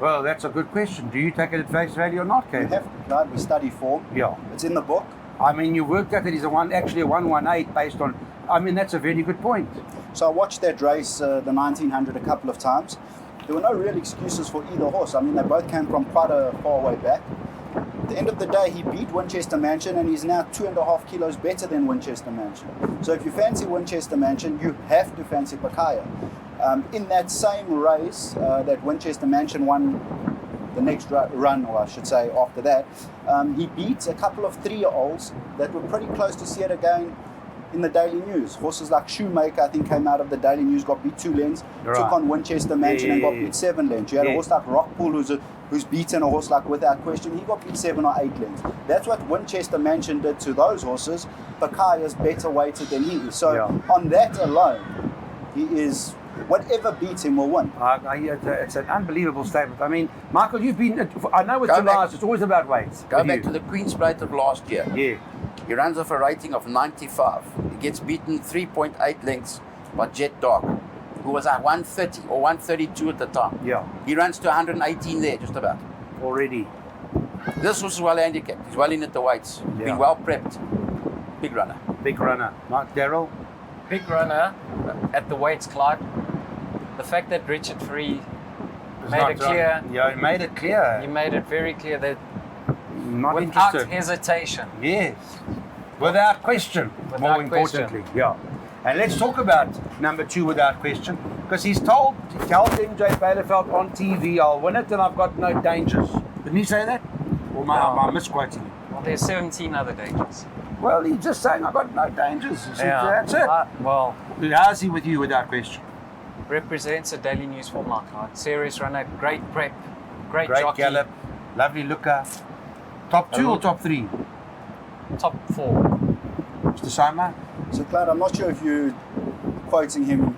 Well, that's a good question. Do you take it at face value or not, We Kate? have to, right? We study form. Yeah. It's in the book. I mean, you worked out that he's actually a 118 based on, I mean, that's a very good point. So I watched that race, the 1900, a couple of times. There were no real excuses for either horse. I mean, they both came from quite a far way back. At the end of the day, he beat Winchester Mansion and he's now 2.5 kilos better than Winchester Mansion. So if you fancy Winchester Mansion, you have to fancy Pakaya. In that same race that Winchester Mansion won the next run, or I should say after that, he beat a couple of 3-year-olds that were pretty close to see it again in the Daily News. Horses like Shoemaker, I think, came out of the Daily News, got beat 2 lengths, Right. took on Winchester Mansion and got beat 7 lengths. You had a Yeah. horse like Rockpool who's beaten a horse like Without Question. He got beat 7 or 8 lengths. That's what Winchester Mansion did to those horses. Pakaya is better weighted than he is. So Yeah. on that alone, he is, whatever beats him will win. It's an unbelievable statement. I mean, Michael, you've been, I know with Go July, back- it's always about weights. Go with back you. to the Queen's Plate of last year. Yeah. He runs off a rating of 95. He gets beaten 3.8 lengths by Jet Dog, who was at 130 or 132 at the time. Yeah. He runs to 118 there, just about. Already. This horse is well handicapped. He's well in at the weights. Yeah. Been well prepped. Big runner. Big runner. Mark Darrell. Big runner at the weights, Clyde. The fact that Richard Free made it clear, Yeah, he made it clear. he made it very clear that Not without interested. hesitation, Yes. Without question. Without more importantly. Yeah. And let's talk about number 2 without question. Because he told MJ Bielefeld on TV, I'll win it and I've got no dangers. Didn't he say that? Or am I misquoting him? well, there's 17 other dangers. Well, he's just saying I've got no dangers. He said, that's it. Well, How's he with you without question? represents a Daily News form like Clyde. Serious runner, great prep, great Great jockey, gallop, lovely looker. Top 2 or top 3? top 4. Mr. Soma? So, Clyde, I'm not sure if you're quoting him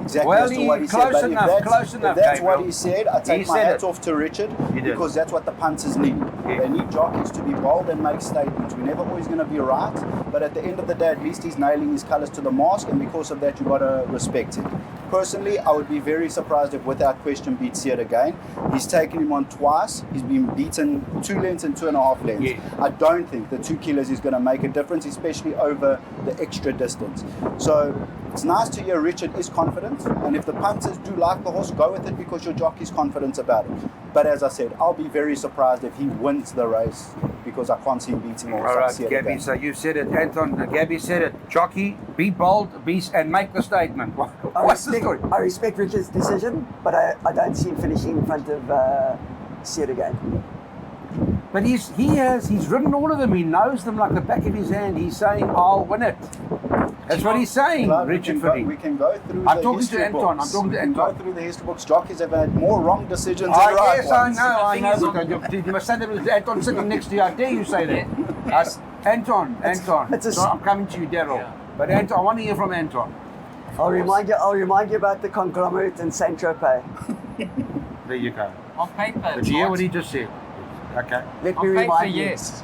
exactly Well, as to what he said, close but enough, if that's Gabriel. what he said, I He take my said hats it. off to Richard, He did. because that's what the punters need. Yeah. They need jockeys to be bold and make statements. We're never always going to be right, but at the end of the day, at least he's nailing his colours to the mask, and because of that, you've got to respect him. Personally, I would be very surprised if Without Question beats Seat again. He's taken him on twice. He's been beaten 2 lengths and 2.5 lengths. Yeah. I don't think the 2 kilos is going to make a difference, especially over the extra distance. So it's nice to hear Richard is confident, and if the punters do like the horse, go with it because your jockey's confident about it. But as I said, I'll be very surprised if he wins the race, because I can't see him beating All right, Gabby, so you said it. Anton, Gabby said it. Jockey, be bold, and make the statement. What's the story? I respect Richard's decision, but I don't see him finishing in front of Seat again. But he's ridden all of them. He knows them like the back of his hand. He's saying, I'll win it. That's what he's saying, Richard Fitty. We can go through I'm the talking to history Anton. books. I'm talking to We can Anton. go through the history books. Jockeys have had more wrong decisions Oh, than right yes, ones. I know. But you must say that with Anton sitting next to you. I dare you say that. Anton. So I'm coming to you, Daryl. Yeah. But Anton, I want to hear from Anton. I'll remind you about the conglomerate in Saint Tropez. There you go. On paper, Did you hear what he just said? Okay. Let me on paper, remind you. yes.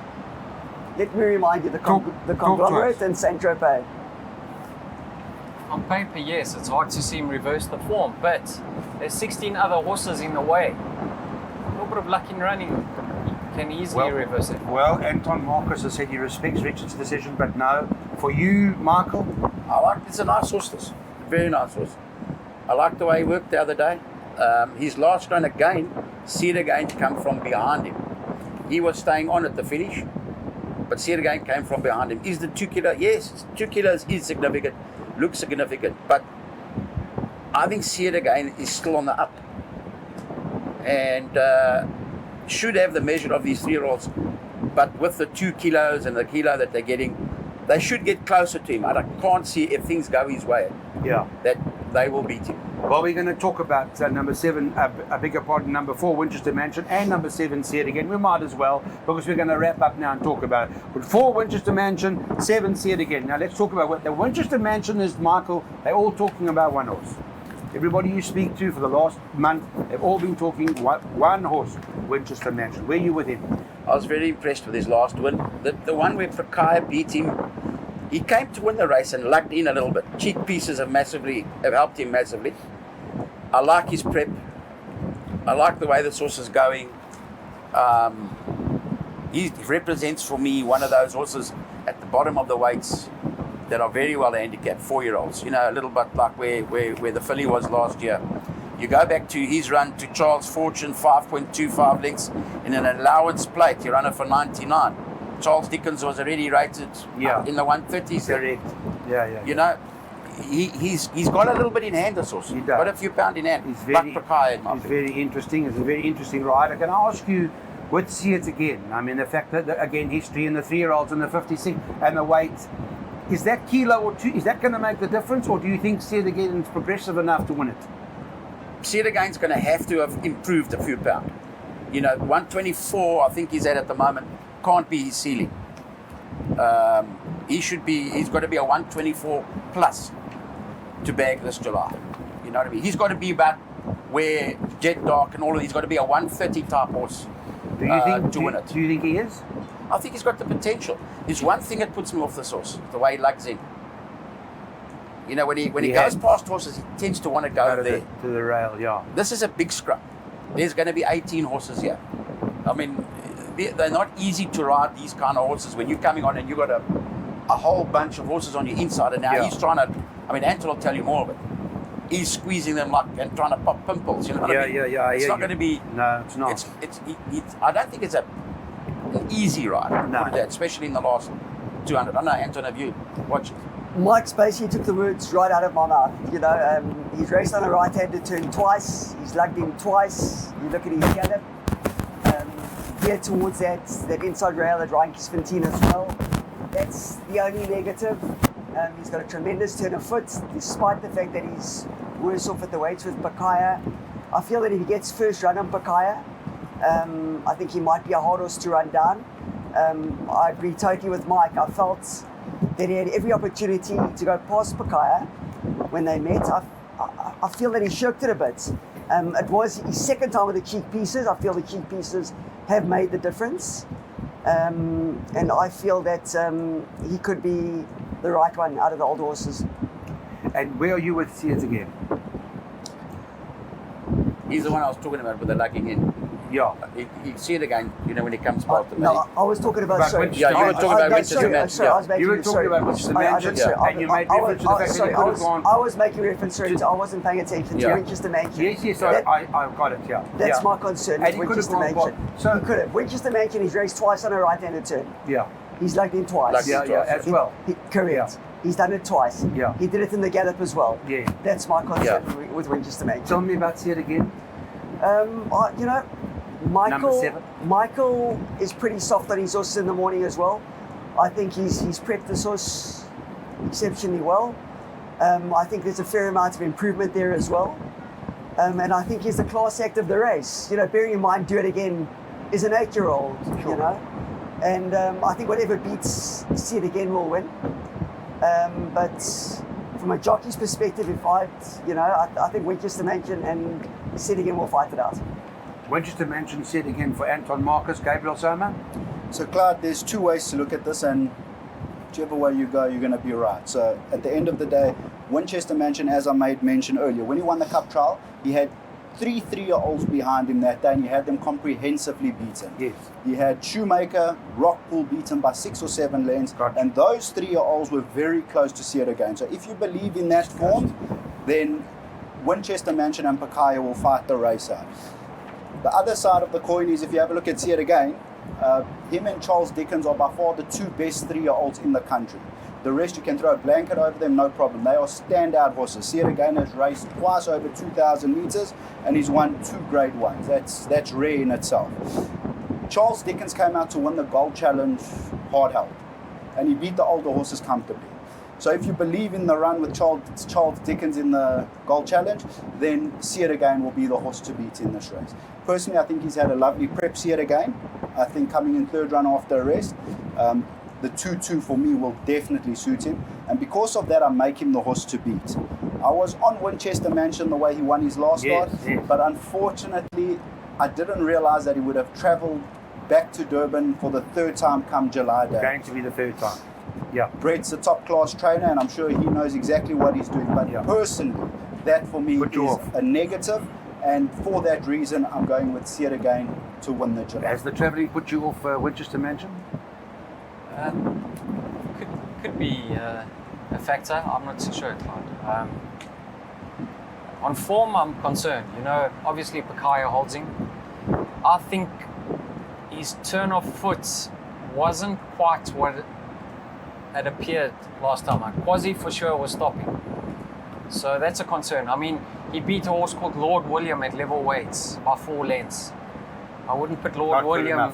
Let me remind you the Talk conglomerate to us. in Saint Tropez. On paper, yes, it's hard to see him reverse the form, but there's 16 other horses in the way. A little bit of luck in running, he can easily reverse it. Well, Anton Marcus has said he respects Richard's decision, but no. For you, Michael, It's a nice horse, this. Very nice horse. I like the way he worked the other day. His last run again, Seat again to come from behind him. He was staying on at the finish, but See It Again came from behind him. Is the 2 kilo? Yes, 2 kilos is significant, looks significant, but I think See It Again is still on the up and should have the measure of these 3-year-olds, but with the 2 kilos and the kilo that they're getting, they should get closer to him. I can't see if things go his way that they will beat him. Well, we're going to talk about number 7, a bigger part, number 4, Winchester Mansion, and number 7, See It Again. We might as well, because we're going to wrap up now and talk about it. But 4, Winchester Mansion, 7, See It Again. Now, let's talk about what the Winchester Mansion is, Michael. They're all talking about one horse. Everybody you speak to for the last month, they've all been talking one horse, Winchester Mansion. Where are you with him? I was very impressed with his last win. The one where Prakaya beat him, he came to win the race and lucked in a little bit. Cheek pieces have helped him massively. I like his prep. I like the way this horse is going. He represents for me one of those horses at the bottom of the weights that are very well handicapped, 4-year-olds. You know, a little bit like where the filly was last year. You go back to his run to Charles Fortune, 5.25 lengths in an allowance plate. He ran it for 99. Charles Dickens was already rated in the 130s. Correct. Yeah. You know, he's got a little bit in hand, this horse. He does. Got a few pound in hand. He's very interesting. He's a very interesting rider. Can I ask you, with See It Again, I mean, the fact that, again, history in the 3-year-olds and the 56 and the weight, is that kilo or 2, is that going to make the difference, or do you think See It Again is progressive enough to win it? See It Again's going to have to have improved a few pound. You know, 124, I think he's at the moment, can't be his ceiling. He's got to be a 124 plus to bag this July. You know what I mean? He's got to be about where Jet Dark and all of these, got to be a 130 type horse to win it. Do you think he is? I think he's got the potential. There's one thing that puts me off this horse, the way he lugs in. You know, when he goes past horses, he tends to want to go there. To the rail, yeah. This is a big scrum. There's going to be 18 horses here. I mean, they're not easy to ride, these kind of horses, when you're coming on and you've got a whole bunch of horses on your inside, and now he's trying to, I mean, Anton will tell you more of it. He's squeezing them and trying to pop pimples, you know what I mean? Yeah. It's not going to be... No, it's not. I don't think it's an easy ride, no. Especially in the last 200. I don't know, Anton, have you watched it? Mike basically took the words right out of my mouth. You know, he's raced on a right-handed turn twice. He's lugged in twice. You look at his gallop. Here towards that inside rail at Reinke's Fontaine as well. That's the only negative. He's got a tremendous turn of foot, despite the fact that he's worse off at the weights with Pakaya. I feel that if he gets first run on Pakaya, I think he might be a hard horse to run down. I agree totally with Mike. I felt that he had every opportunity to go past Pakaya when they met. I feel that he shirked it a bit. It was his second time with the cheek pieces. I feel the cheek pieces have made the difference. And I feel that he could be the right one out of the old horses. And where are you with See It Again? He's the one I was talking about with the lugging in. Yeah. You See It Again, you know, when he comes past the No, I was talking about... Sorry. Yeah, you were talking about Winchester Mansion. You were talking about Winchester Mansion, and you made reference to the fact that he could have gone... I was making reference to... I wasn't paying attention to Winchester Mansion. Yes, I got it, yeah. That's my concern with Winchester Mansion. So he could have. Winchester Mansion, he's raced twice on a right-handed turn. Yeah. He's lugged in twice. As well. Correct. Yeah. He's done it twice. Yeah. He did it in the gallop as well. Yeah. That's my concern with Winchester Mansion. Tell me about See It Again. You know, Number 7. Michael is pretty soft on his horses in the morning as well. I think he's prepped this horse exceptionally well. I think there's a fair amount of improvement there as well. And I think he's the class act of the race. You know, bearing in mind, Do It Again is an 8-year-old, you know. And I think whatever beats See It Again will win. But from a jockey's perspective, I think Winchester Mansion and See It Again will fight it out. Winchester Mansion, See It Again for Anton, Marcus, Gabriel, Soma. So, Clyde, there's two ways to look at this, and whichever way you go, you're going to be right. So, at the end of the day, Winchester Mansion, as I made mention earlier, when he won the Cup trial, he had 3 3-year-olds behind him that day, and he had them comprehensively beaten. Yes. He had Shoemaker, Rockpool beaten by 6 or 7 lengths, Gotcha. and those 3-year-olds were very close to See It Again. So, if you believe in that form, then Winchester Mansion and Pakaya will fight the race out. The other side of the coin is, if you have a look at See It Again, Him and Charles Dickens are by far the two best 3-year-olds in the country. The rest, you can throw a blanket over them, no problem. They are standout horses. Sierra Gain has raced twice over 2,000 meters, and he's won 2 Grade 1s. That's rare in itself. Charles Dickens came out to win the Gold Challenge hard held, and he beat the older horses comfortably. So if you believe in the run with Charles Dickens in the Gold Challenge, then Sierra Gain will be the horse to beat in this race. Personally, I think he's had a lovely prep, Sierra Gain. I think coming in third run after a rest, the 2-2 for me will definitely suit him. And because of that, I make him the horse to beat. I was on Winchester Mansion the way he won his last start, but unfortunately, I didn't realize that he would have traveled back to Durban for the 3rd time come July day. Going to be the 3rd time. Yeah. Brett's a top class trainer, and I'm sure he knows exactly what he's doing. But personally, that for me is a negative, and for that reason, I'm going with Sierra Gain to win the July. Has the travelling put you off Winchester Mansion? Could be a factor. I'm not too sure, Clyde. On form, I'm concerned. You know, obviously Pakaya holds him. I think his turn of foot wasn't quite what had appeared last time. Like Quasi for sure was stopping. So that's a concern. I mean, he beat a horse called Lord William at level weights by 4 lengths. I wouldn't put Lord William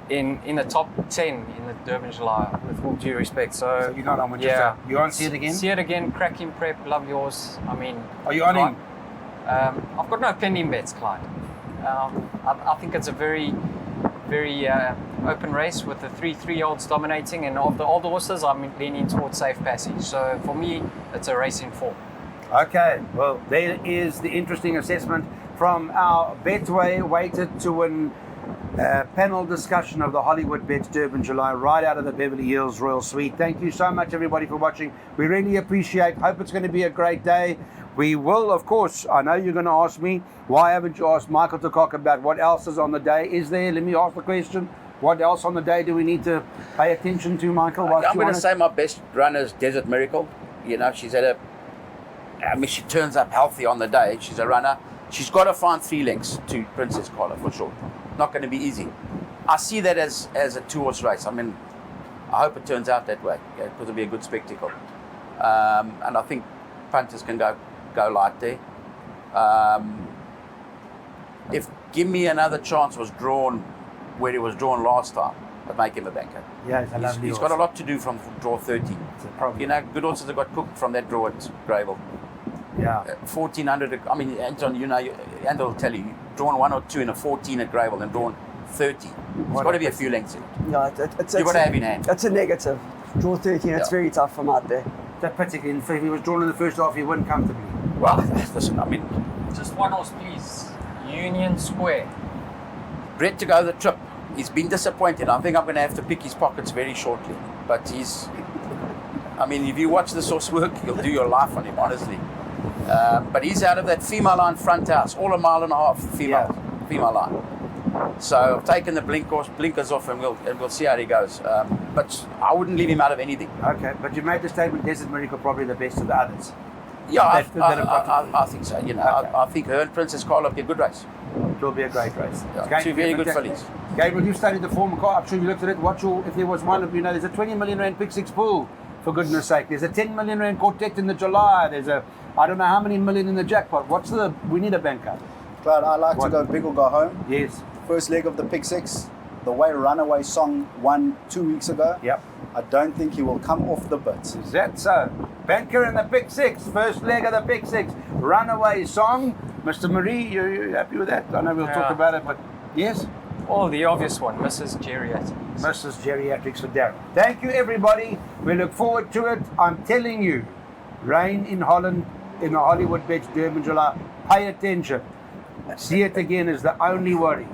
in the top 10 in the Durban July, with all due respect. So you're not on Winchester. You on See It Again? See It Again, cracking prep, lovely horse. I mean, are you on him? I've got no pending bets, Clyde. I think it's a very, very open race with the 3-3-year-olds dominating, and of the older horses, I'm leaning towards safe passage. So for me, it's a race in form. Okay, well, there is the interesting assessment from our Betway weighted to win panel discussion of the Hollywoodbets Durban July right out of the Beverly Hills Royal Suite. Thank you so much, everybody, for watching. We really appreciate. Hope it's going to be a great day. We will, of course, I know you're going to ask me, why haven't you asked Michael to Kock about what else is on the day? Is there? Let me ask the question. What else on the day do we need to pay attention to, Michael? I'm going to say my best runner is Desert Miracle. You know, she turns up healthy on the day. She's a runner. She's got to find 3 lengths to Princess Carla for sure. Not going to be easy. I see that as a 2-horse race. I mean, I hope it turns out that way, because it'll be a good spectacle. And I think punters can go light there. If Give Me Another Chance was drawn where he was drawn last time, I'd make him a banker. Yeah, he's got a lot to do from draw 30. You know, good horses have got cooked from that draw at Gabriel. Yeah. 1,400. I mean, Anton, you know, Anton will tell you, drawn 1 or 2 in a 14 at Gabriel and drawn 30. There's got to be a few lengths in it. Yeah, You've got to have in hand. That's a negative. Draw 13, it's very tough from out there. That particularly, if he was drawn in the first half, he wouldn't comfortably. Well, listen, I mean... Just one horse, please. Union Square. Brett to go the trip. He's been disappointed. I think I'm going to have to pick his pockets very shortly. But he's... I mean, if you watch this horse work, you'll do your life on him, honestly. But he's out of that female line front house, all 1.5 miles female line. So I've taken the blinkers off, and we'll see how he goes. But I wouldn't leave him out of anything. Okay, but you made the statement, Desert Miracle probably the best of the others. Yeah, I think so. You know, okay. I think her and Princess Carla will be a good race. It will be a great race. Yeah, 2 very good fillies. Gabriel, you've studied the form car. I'm sure you looked at it. If there was one of there's a 20 million rand pick 6 pool, for goodness sake. There's a 10 million rand quartet in the July. There's I don't know how many million in the jackpot. We need a banker. Clyde, I like to go big or go home. Yes. First leg of the pick 6, the way Runaway Song won 2 weeks ago. Yep. I don't think he will come off the bit. Is that so? Banker in the pick 6, first leg of the pick 6. Runaway Song. Mr. Marie, you happy with that? I know we'll talk about it, but yes? Oh, the obvious one, Mrs. Geriatrics. Mrs. Geriatrics for Darren. Thank you, everybody. We look forward to it. I'm telling you, rain in Holland, in the Hollywoodbets Durban July. Pay attention. See It Again is the only worry.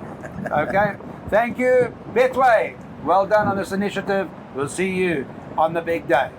Okay? Thank you, Betway. Well done on this initiative. We'll see you on the big day.